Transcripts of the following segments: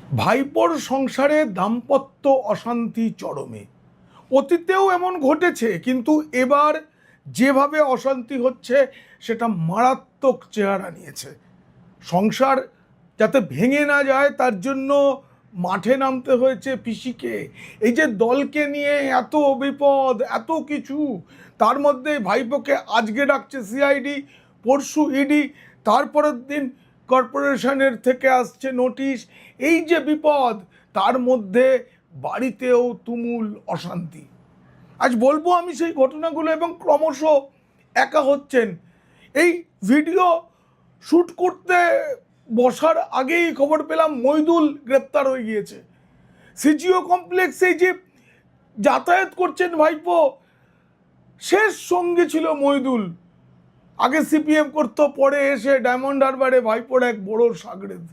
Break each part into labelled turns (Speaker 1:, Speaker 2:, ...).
Speaker 1: ভাইপোর সংসারে দাম্পত্য অশান্তি চরমে। অতীতেও এমন ঘটেছে, কিন্তু এবার যেভাবে অশান্তি হচ্ছে সেটা মারাত্মক চেহারা নিয়েছে। সংসার যাতে ভেঙে না যায় তার জন্য মাঠে নামতে হয়েছে পিসিকে। এই যে দলকে নিয়ে এত বিপদ, এত কিছু, তার মধ্যে ভাইপোকে আজকে ডাকছে সিআইডি, পরশু ইডি, তারপরের দিন কর্পোরেশনের থেকে আসছে নোটিশ। এই যে বিপদ, তার মধ্যে বাড়িতেও তুমুল অশান্তি। আজ বলবো আমি সেই ঘটনাগুলো, এবং ক্রমশ একা হচ্ছেন। এই ভিডিও শ্যুট করতে বসার আগেই খবর পেলাম মইদুল গ্রেপ্তার হয়ে গিয়েছে। সিজিও কমপ্লেক্সে যে যাতায়াত করছেন ভাইপো, শেষ সঙ্গে ছিল মইদুল। আগে সিপিএম করতো, পরে এসে ডায়মন্ড হারবারে ভাইপোর এক বড় সাগরেদ।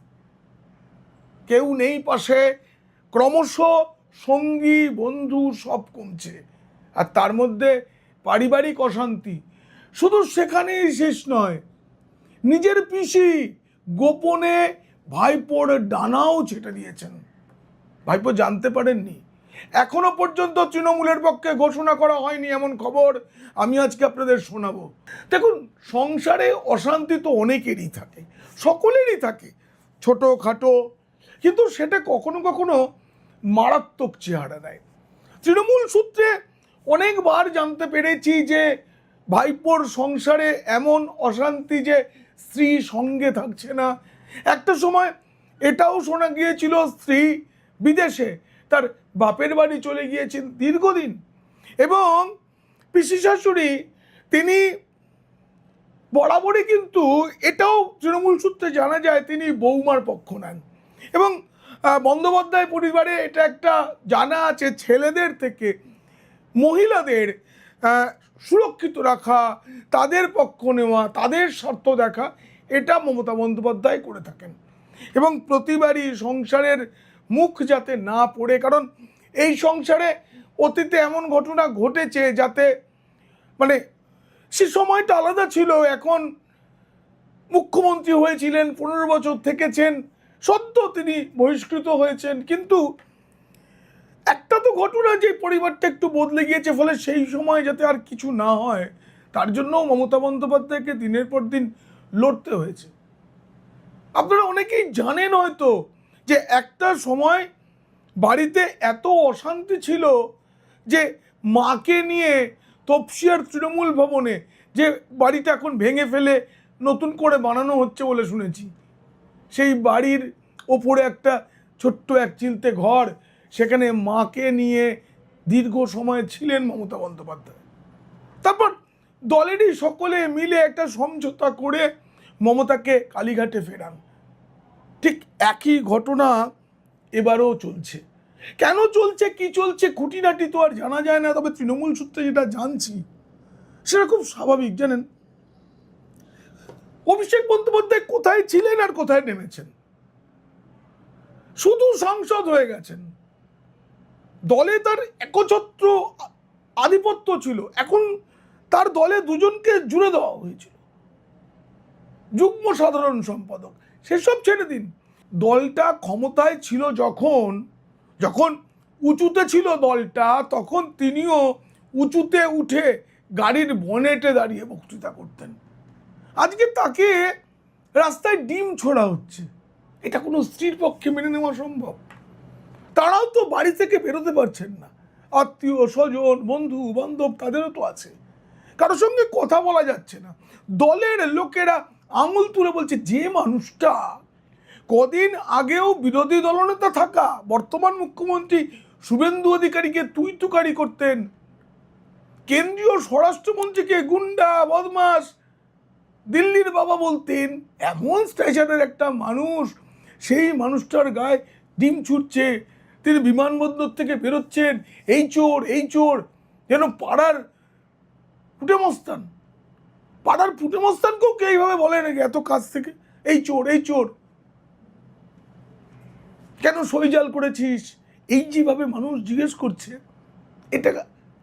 Speaker 1: কেউ নেই পাশে, ক্রমশ সঙ্গী বন্ধু সব কমছে, আর তার মধ্যে পারিবারিক অশান্তি। শুধু সেখানেই শেষ নয়, নিজের পিসি গোপনে ভাইপোর ডানাও ছেটে দিয়েছেন। ভাইপো জানতে পারেননি। এখনো পর্যন্ত তৃণমূলের পক্ষে ঘোষণা করা হয়নি এমন খবর আমি আজকে আপনাদের শোনাবো। দেখুন, সংসারে অশান্তি তো অনেকেরই থাকে, সকলেরই থাকে, ছোটোখাটো, কিন্তু সেটা কখনো কখনো মারাত্মক চেহারা নেয়। তৃণমূল সূত্রে অনেকবার জানতে পেরেছি যে ভাইপোর সংসারে এমন অশান্তি যে স্ত্রী সঙ্গে থাকছে না। একটা সময় এটাও শোনা গিয়েছিল স্ত্রী বিদেশে, তার বাপের বাড়ি চলে গিয়েছেন দীর্ঘদিন। এবং পিসি শাশুড়ি তিনি বরাবরই, কিন্তু এটাও তৃণমূল সূত্রে জানা যায়, তিনি বৌমার পক্ষ নেন। এবং বন্দ্যোপাধ্যায় পরিবারে এটা একটা জানা আছে, ছেলেদের থেকে মহিলাদের সুরক্ষিত রাখা, তাদের পক্ষ নেওয়া, তাদের স্বার্থ দেখা, এটা মমতা বন্দ্যোপাধ্যায় করে থাকেন। এবং প্রতিবারই সংসারের মুখ যাতে না পড়ে, কারণ এই সংসারে অতীতে এমন ঘটনা ঘটেছে যাতে মানে সে সময়টা আলাদা ছিল। এখন মুখ্যমন্ত্রী হয়েছিলেন, 15 বছর থেকেছেন, সদ্য তিনি বহিষ্কৃত হয়েছেন, কিন্তু একটা তো ঘটনা যে পরিবারটা একটু বদলে গিয়েছে, ফলে সেই সময় যাতে আর কিছু না হয় তার জন্য মমতা বন্দ্যোপাধ্যায়কে দিনের পর দিন লড়তে হয়েছে। আপনারা অনেকেই জানেন হয়তো যে একটা সময় বাড়িতে এত অশান্তি ছিল যে মাকে নিয়ে তপসিয়ার তৃণমূল ভবনে, যে বাড়িটা এখন ভেঙে ফেলে নতুন করে বানানো হচ্ছে বলে শুনেছি, সেই বাড়ির ওপরে একটা ছোট্ট এক চিলতে ঘর, সেখানে মাকে নিয়ে দীর্ঘ সময় ছিলেন মমতা বন্দ্যোপাধ্যায়। তারপর দলেরই সকলে মিলে একটা সমঝোতা করে মমতাকে কালীঘাটে ফেরান। ঠিক একই ঘটনা এবারও চলছে। কেন চলছে, কি চলছে, খুঁটিনাটি তো আর জানা যায় না, তবে তৃণমূল সূত্রে যেটা জানছি সেটা খুব স্বাভাবিক। জানেন, অভিষেক বন্দ্যোপাধ্যায় কোথায় ছিলেন আর কোথায় নেমেছেন? শুধু সাংসদ হয়ে গেছেন, দলে তার একছত্র আধিপত্য ছিল। এখন তার দলে দুজনকে জুড়ে দেওয়া হয়েছিল, যুগ্ম সাধারণ সম্পাদক। সেসব ছেড়ে দিন, দলটা ক্ষমতায় ছিল যখন, যখন উঁচুতে ছিল দলটা, তখন তিনিও উঁচুতে উঠে গাড়ির বনেটে দাঁড়িয়ে বক্তৃতা করতেন। আজকে তাকে রাস্তায় ডিম ছোড়া হচ্ছে, এটা কোনো স্ত্রীর পক্ষে মেনে নেওয়া সম্ভব? তারাও তো বাড়ি থেকে বেরোতে পারছেন না, আত্মীয় স্বজন বন্ধু বান্ধব তাদেরও তো আছে, কারোর সঙ্গে কথা বলা যাচ্ছে না। দলের লোকেরা আঙুল তুলে বলছে, যে মানুষটা কদিন আগেও বিরোধী দলনেতা থাকা বর্তমান মুখ্যমন্ত্রী শুভেন্দু অধিকারীকে তুই তুকারি করতেন, কেন্দ্রীয় স্বরাষ্ট্রমন্ত্রীকে গুন্ডা বদমাস দিল্লির বাবা বলতেন, এমন স্টেশনের একটা মানুষ, সেই মানুষটার গায়ে ডিম ছুটছে, তিনি বিমানবন্দর থেকে বেরোচ্ছেন এই চোর এই চোর, যেন পাড়ার ফুটেমস্তান। পাড়ার ফুটেমস্তানকেও কে এইভাবে বলে নাকি এত কাছ থেকে, এই চোর এই চোর, কেন সইজাল করেছিস, এই যেভাবে মানুষ জিজ্ঞেস করছে, এটা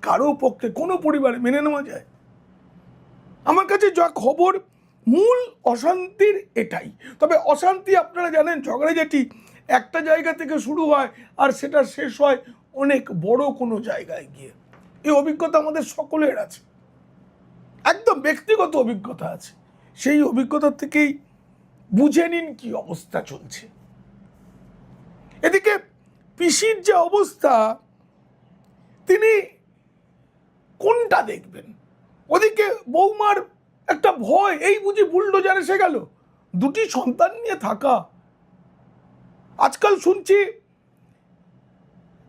Speaker 1: কারো পক্ষে কোনো পরিবারে মেনে নেওয়া যায়? আমার কাছে যা খবর, মূল অশান্তির এটাই। তবে অশান্তি আপনারা জানেন, ঝগড়াঝাটি একটা জায়গা থেকে শুরু হয় আর সেটা শেষ হয় অনেক বড় কোনো জায়গায় গিয়ে। এই অভিজ্ঞতা আমাদের সকলের আছে, একদম ব্যক্তিগত অভিজ্ঞতা আছে। সেই অভিজ্ঞতা থেকেই বুঝে নিন কি অবস্থা চলছে। এদিকে পিসির যে অবস্থা, তিনি কোনটা দেখবেন? ওদিকে বৌমার একটা ভয়, এই বুঝি বুলডোজার এসে গেল, দুটি সন্তান নিয়ে থাকা। আজকাল শুনছি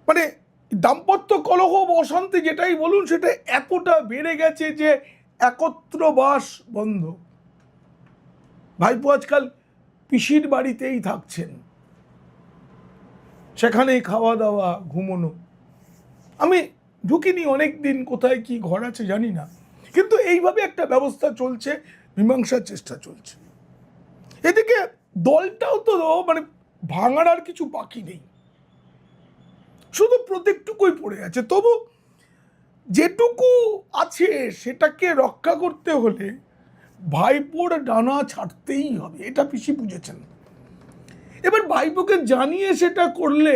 Speaker 1: মানে দাম্পত্য কলহ বা অশান্তি যেটাই বলুন, সেটা এতটা বেড়ে গেছে যে একত্র বাস বন্ধ। ভাইপো আজকাল পিসির বাড়িতেই থাকছেন, সেখানেই খাওয়া দাওয়া, ঘুমোনো। আমি ঢুকিনি অনেক দিন, কোথায় কি ঘর আছে জানি না, কিন্তু এইভাবে একটা ব্যবস্থা চলছে, মীমাংসার চেষ্টা চলছে। এদিকে দলটাও তো মানে ভাঙার আর কিছু বাকি নেই, শুধু প্রত্যেকটুকুই পড়ে আছে। তবু যেটুকু আছে সেটাকে রক্ষা করতে হলে ভাইপোর ডানা ছাড়তেই হবে, এটা পিসি বুঝেছেন। এবার ভাইপোকে জানিয়ে সেটা করলে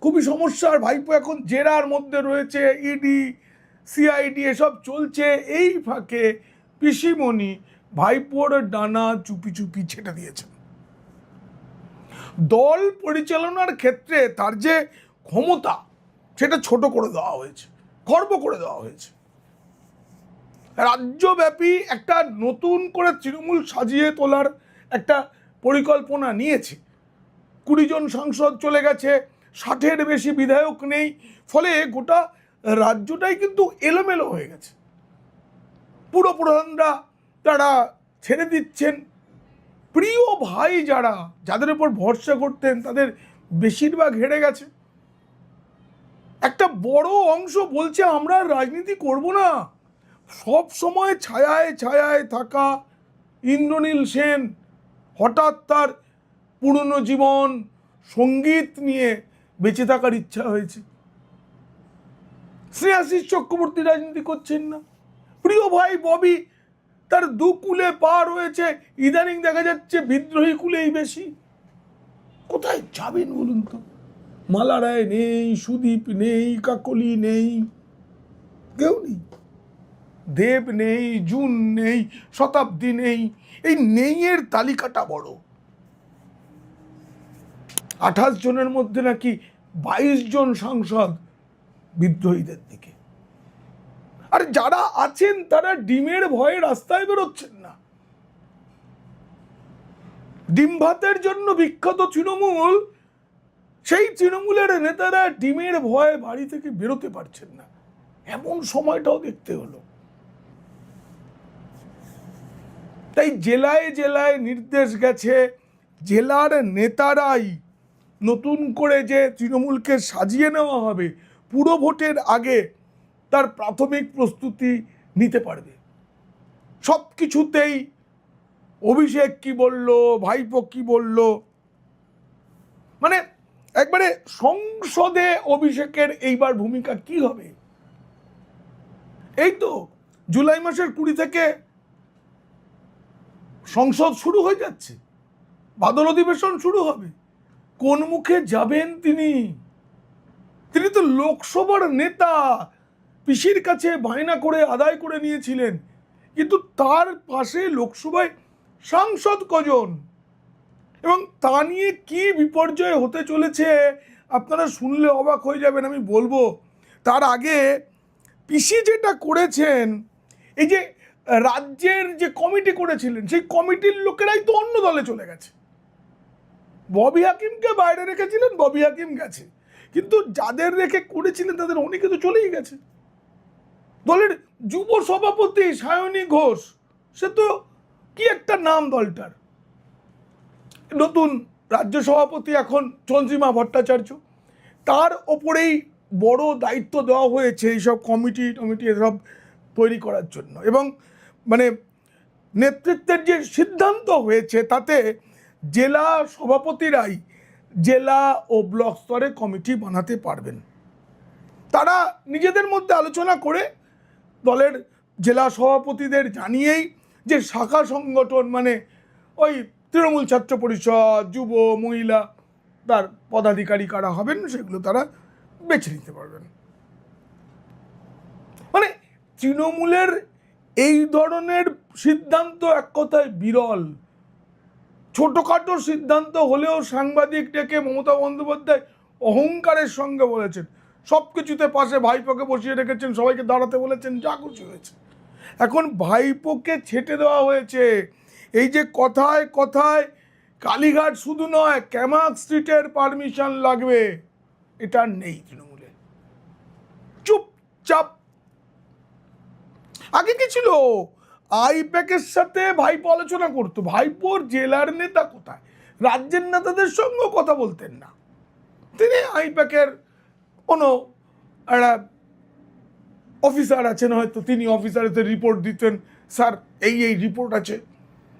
Speaker 1: খুবই সমস্যা। আর ভাইপো এখন জেরার মধ্যে রয়েছে, ইডি সিআইডি এসব চলছে। এই ফাঁকে পিসিমণি ভাইপোর ডানা চুপি চুপি ছেটে দিয়েছেন। দল পরিচালনার ক্ষেত্রে তার যে ক্ষমতা, সেটা ছোট করে দেওয়া হয়েছে, খর্ব করে দেওয়া হয়েছে। রাজ্যব্যাপী একটা নতুন করে তৃণমূল সাজিয়ে তোলার একটা পরিকল্পনা নিয়েছে। 20 জন সাংসদ চলে গেছে, 60-এর বেশি বিধায়ক নেই, ফলে গোটা রাজ্যটাই কিন্তু এলোমেলো হয়ে গেছে। পুরপ্রধানরা তারা ছেড়ে দিচ্ছেন। প্রিয় ভাই যারা, যাদের উপর ভরসা করতেন, তাদের বেশিরভাগ হেরে গেছে। একটা বড় অংশ বলছে আমরা রাজনীতি করব না। সব সময় ছায়ায় ছায়ায় থাকা ইন্দ্রনীল সেন হঠাৎ তার পুরনো জীবন, সঙ্গীত নিয়ে বেঁচে থাকার ইচ্ছা হয়েছে। শ্রেয়াশিস চক্রবর্তী রাজনীতি করছেন না। প্রিয় ভাই ববি তার দুকুলে পা রয়েছে, ইদানিং দেখা যাচ্ছে বিদ্রোহী কুলেই বেশি। কোথায় যাবেন বলুন তো? মালা রায় নেই, সুদীপ নেই, কাকলি নেই, কেউ নেই। দেব নেই, জুন নেই, শতাব্দী নেই। এই নেইয়ের তালিকাটা বড়। 28 জনের মধ্যে নাকি 22 জন সাংসদ বিদ্রোহীদের দিকে। আর যারা আছেন তারা ডিমের ভয়ে রাস্তায় বেরোচ্ছেন না। ডিম ভাতের জন্য বিখ্যাত তৃণমূল, সেই তৃণমূলের নেতারা ডিমের ভয়ে বাড়ি থেকে বেরোতে পারছেন না। এমন সময়টাও দেখতে হলো। তাই জেলায় জেলায় নির্দেশ গেছে, জেলার নেতারাই নতুন করে যে তৃণমূলকে সাজিয়ে নেওয়া হবে, পুরো ভোটের আগে তার প্রাথমিক প্রস্তুতি নিতে পারবে। সব কিছুতেই অভিষেক কি বলল, ভাইপো কি বলল, মানে একবারে সংসদে অভিষেকের এইবার ভূমিকা কি হবে? এই তো জুলাই মাসের 20 থেকে সংসদ শুরু হয়ে যাচ্ছে, বাদল অধিবেশন শুরু হবে। কোন মুখে যাবেন তিনি? তিনি তো লোকসভার নেতা, পিসির কাছে বায়না করে আদায় করে নিয়েছিলেন, কিন্তু তার পাশে লোকসভায় সাংসদ কজন, এবং তা নিয়ে কি বিপর্যয় হতে চলেছে আপনারা শুনলে অবাক হয়ে যাবেন। আমি বলবো তার আগে পিসি যেটা করেছেন, এই যে রাজ্যের যে কমিটি করেছিলেন, সেই কমিটির লোকেরাই তো অন্য দলে চলে গেছে। ববি হাকিমকে বাইরে রেখেছিলেন, ববি হাকিম গেছে, কিন্তু যাদের রেখে করেছিলেন তাদের অনেকে তো চলেই গেছে। দলের যুব সভাপতি সায়নী ঘোষ, সে তো কি একটা নাম দলটার। নতুন রাজ্য সভাপতি এখন চন্দ্রিমা ভট্টাচার্য, তার ওপরেই বড় দায়িত্ব দেওয়া হয়েছে এইসব কমিটি এসব তৈরি করার জন্য। এবং মানে নেতৃত্বের যে সিদ্ধান্ত হয়েছে, তাতে জেলা সভাপতিরাই জেলা ও ব্লক স্তরে কমিটি বানাতে পারবেন। তারা নিজেদের মধ্যে আলোচনা করে দলের জেলা সভাপতিদের জানিয়েই যে শাখা সংগঠন, মানে ওই তৃণমূল ছাত্র পরিষদ, যুব, মহিলা, তার পদাধিকারী কারা হবেন সেগুলো তারা বেছে নিতে পারবেন। মানে তৃণমূলের এই ধরনের সিদ্ধান্ত এক কথায় বিরল। ছোটখাটো সিদ্ধান্ত হলেও সাংবাদিক ডেকে মমতা বন্দ্যোপাধ্যায় অহংকারের সঙ্গে বলেছেন, সব কিছুতে পাশে ভাইপোকে বসিয়ে রেখেছেন, সবাইকে দাঁড়াতে বলেছেন, যা খুশি হয়েছে। এখন ভাইপোকে ছেটে দেওয়া হয়েছে। এই যে কথায় কথায় কালীঘাট শুধু নয়, ক্যামাক স্ট্রিটের পারমিশন লাগবে, এটা নেই তৃণমূলে। চুপচাপ। আগে কি ছিল, আইপ্যাকের সাথে ভাইপো আলোচনা করতো, ভাইপোর জেলার নেতা কোথায়, রাজ্যের নেতাদের সঙ্গেও কথা বলতেন না। তিনি আইপ্যাকের কোনো একটা অফিসার আছেন হয়তো, তিনি অফিসারতে রিপোর্ট দিতেন, স্যার এই এই রিপোর্ট আছে,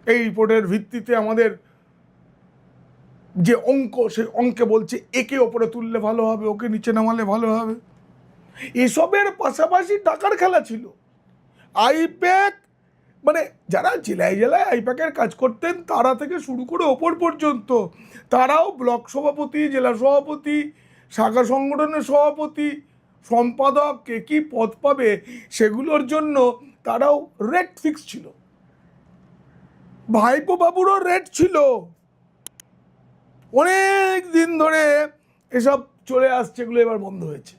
Speaker 1: এই রিপোর্টের ভিত্তিতে আমাদের যে অঙ্ক, সেই অঙ্কে বলছে একে ওপরে তুললে ভালো হবে, ওকে নিচে নামালে ভালো হবে। এসবের পাশাপাশি টাকার খেলা ছিল। আইপ্যাক মানে যারা জেলায় জেলায় আইপ্যাকের কাজ করতেন তারা থেকে শুরু করে ওপর পর্যন্ত, তারাও ব্লক সভাপতি, জেলা সভাপতি, শাখা সংগঠনের সভাপতি, সম্পাদক, কে কী পদ পাবে সেগুলোর জন্য তারাও রেট ফিক্স ছিল। ভাইপো বাবুরও রেট ছিল। অনেক দিন ধরে এসব চলে আসছে, এগুলো এবার বন্ধ হয়েছে।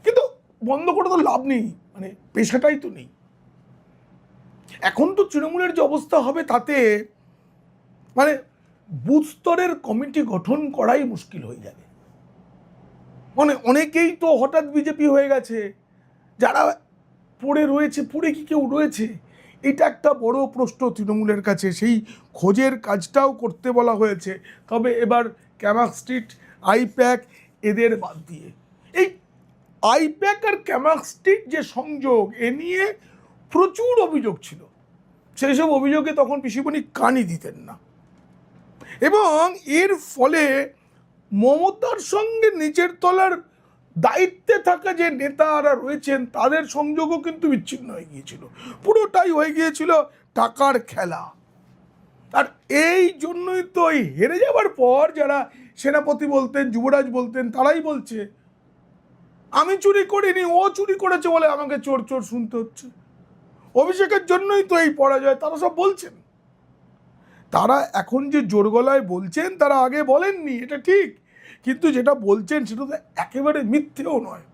Speaker 1: কিন্তু বন্ধ করে তো লাভ নেই, মানে পেশাটাই তো নেই। এখন তো তৃণমূলের যে অবস্থা হবে তাতে মানে বুথ স্তরের কমিটি গঠন করাই মুশকিল হয়ে যাবে। মানে অনেকেই তো হঠাৎ বিজেপি হয়ে গেছে, যারা পড়ে রয়েছে, পড়ে কি কেউ রয়েছে, এটা একটা বড় প্রশ্ন তৃণমূলের কাছে। সেই খোঁজের কাজটাও করতে বলা হয়েছে। তবে এবার ক্যামাক স্ট্রিট, আইপ্যাক এদের বাদ দিয়ে, এই আইপ্যাক আর ক্যামাক স্ট্রিট যে সংযোগ, এ নিয়ে প্রচুর অভিযোগ ছিল। সেই সব অভিযোগে তখন পিসিমণি কানই দিতেন না, এবং এর ফলে মমতার সঙ্গে নিচের তলার দায়িত্বে থাকা যে নেতারা রয়েছেন তাদের সংযোগও কিন্তু বিচ্ছিন্ন হয়ে গিয়েছিল। পুরোটাই হয়ে গিয়েছিল টাকার খেলা। আর এই জন্যই তো এই হেরে যাওয়ার পর যারা সেনাপতি বলতেন, যুবরাজ বলতেন, তারাই বলছে আমি চুরি করিনি, ও চুরি করেছে বলে আমাকে চোর চোর শুনতে হচ্ছে। অভিষেকের জন্যই তো এই পরাজয়, তারা সব বলছেন। তারা এখন যে জোর গলায় বলছেন তারা আগে বলেননি, এটা ঠিক, কিন্তু যেটা বলছেন সেটা তো একেবারে মিথ্যেও নয়,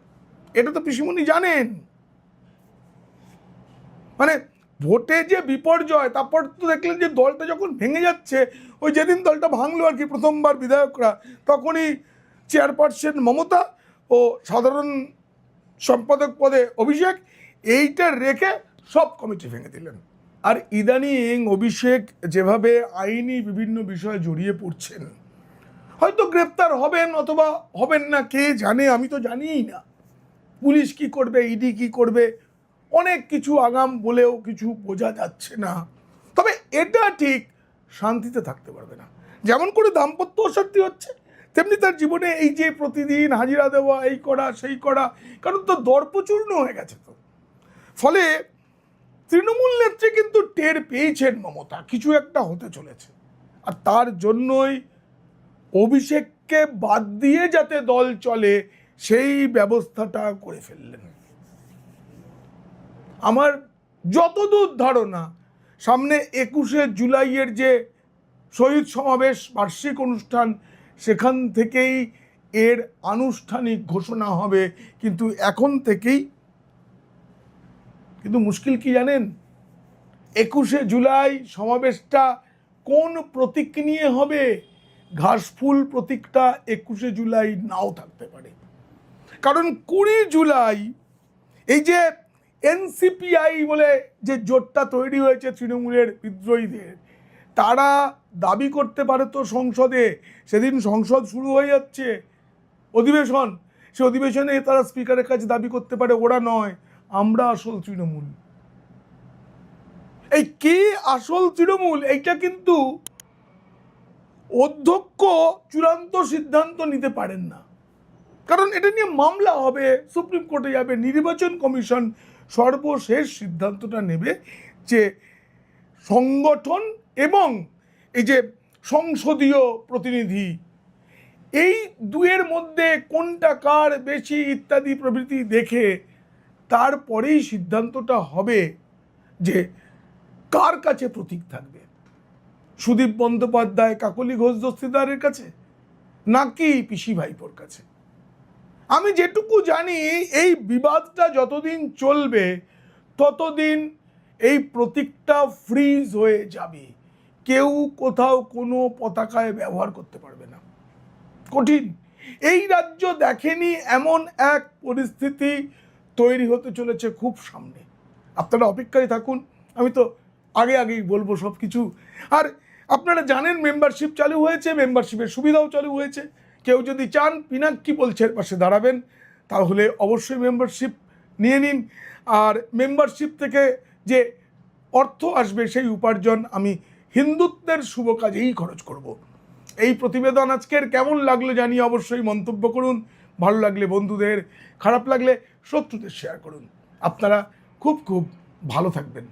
Speaker 1: এটা তো পিসিমণি জানেন। মানে ভোটে যে বিপর্যয়, তারপর তো দেখলেন যে দলটা যখন ভেঙে যাচ্ছে, ওই যেদিন দলটা ভাঙলো আর কি প্রথমবার বিধায়করা, তখনই চেয়ারপারসন মমতা ও সাধারণ সম্পাদক পদে অভিষেক, এইটা রেখে সব কমিটি ভেঙে দিলেন। আর ইদানিং অভিষেক যেভাবে আইনি বিভিন্ন বিষয়ে জড়িয়ে পড়ছেন, হয়তো গ্রেপ্তার হবেন অথবা হবেন না, কে জানে, আমি তো জানিই না পুলিশ কি করবে, ইডি কি করবে, অনেক কিছু আগাম বলেও কিছু বোঝা যাচ্ছে না। তবে এটা ঠিক, শান্তিতে থাকতে পারবে না। যেমন করে দাম্পত্য অশান্তি হচ্ছে, তেমনি তার জীবনে এই যে প্রতিদিন হাজিরা দেওয়া, এই করা সেই করা, কারণ তো দর্পচূর্ণ হয়ে গেছে। তো ফলে তৃণমূল নেত্রী কিন্তু টের পেয়েছেন মমতা কিছু একটা হতে চলেছে, আর তার জন্যই অভিষেককে বাদ দিয়ে যাতে দল চলে সেই ব্যবস্থাটা করে ফেললেন। আমার যতদূর ধারণা, সামনে 21শে জুলাইয়ের যে শহীদ সমাবেশ বার্ষিক অনুষ্ঠান, সেখান থেকেই এর আনুষ্ঠানিক ঘোষণা হবে। কিন্তু এখন থেকেই, কিন্তু মুশকিল কি জানেন, 21শে জুলাই সমাবেশটা কোন প্রতীক নিয়ে হবে? ঘাসফুল প্রতীকটা 21শে জুলাই নাও থাকতে পারে, কারণ 20 জুলাই এই যে এনসিপিআই বলে যে জোটটা তৈরি হয়েছে তৃণমূলের বিদ্রোহীদের, তারা দাবি করতে পারে তো সংসদে, সেদিন সংসদ শুরু হয়ে যাচ্ছে, অধিবেশন, সে অধিবেশনে তারা স্পিকারের কাছে দাবি করতে পারে ওরা নয়, আমরা আসল তৃণমূল। এই কে আসল তৃণমূল, এইটা কিন্তু অধ্যক্ষ চূড়ান্ত সিদ্ধান্ত নিতে পারেন না, কারণ এটা নিয়ে মামলা হবে, সুপ্রিম কোর্টে যাবে, নির্বাচন কমিশন সর্বশেষ সিদ্ধান্তটা নেবে যে সংগঠন এবং এই যে সংসদীয় প্রতিনিধি, এই দুয়ের মধ্যে কোনটা কার বেশি ইত্যাদি প্রভৃতি দেখে তারপরেই সিদ্ধান্তটা হবে যে কার কাছে প্রতীক থাকবে, সুদীপ বন্দ্যোপাধ্যায় কাকলি ঘোষ দস্তিদারের কাছে নাকি পিসি ভাইপোর কাছে। আমি যেটুকু জানি এই বিবাদটা যতদিন চলবে ততদিন এই প্রতীকটা ফ্রিজ হয়ে যাবে, কেউ কোথাও কোনো পতাকায় ব্যবহার করতে পারবে না। কঠিন। এই রাজ্য দেখেনি এমন এক পরিস্থিতি তৈরি হতে চলেছে খুব সামনে। আপনারা অপেক্ষায় থাকুন, আমি তো আগেই বলবো সব কিছু। আর আপনারা জানেন মেম্বারশিপ চালু হয়েছে, মেম্বারশিপের সুবিধাও চালু হয়েছে। কেউ যদি চান পিনাক্কি বলছের পাশে দাঁড়াবেন তাহলে অবশ্যই মেম্বারশিপ নিয়ে নিন। আর মেম্বারশিপ থেকে যে অর্থ আসবে সেই উপার্জন আমি হিন্দুত্বের শুভ কাজেই খরচ করব। এই প্রতিবেদন আজকের কেমন লাগলো জানিয়ে অবশ্যই মন্তব্য করুন। ভালো লাগলে বন্ধুদের, খারাপ লাগলে শত্রুদের শেয়ার করুন। আপনারা খুব ভালো থাকবেন।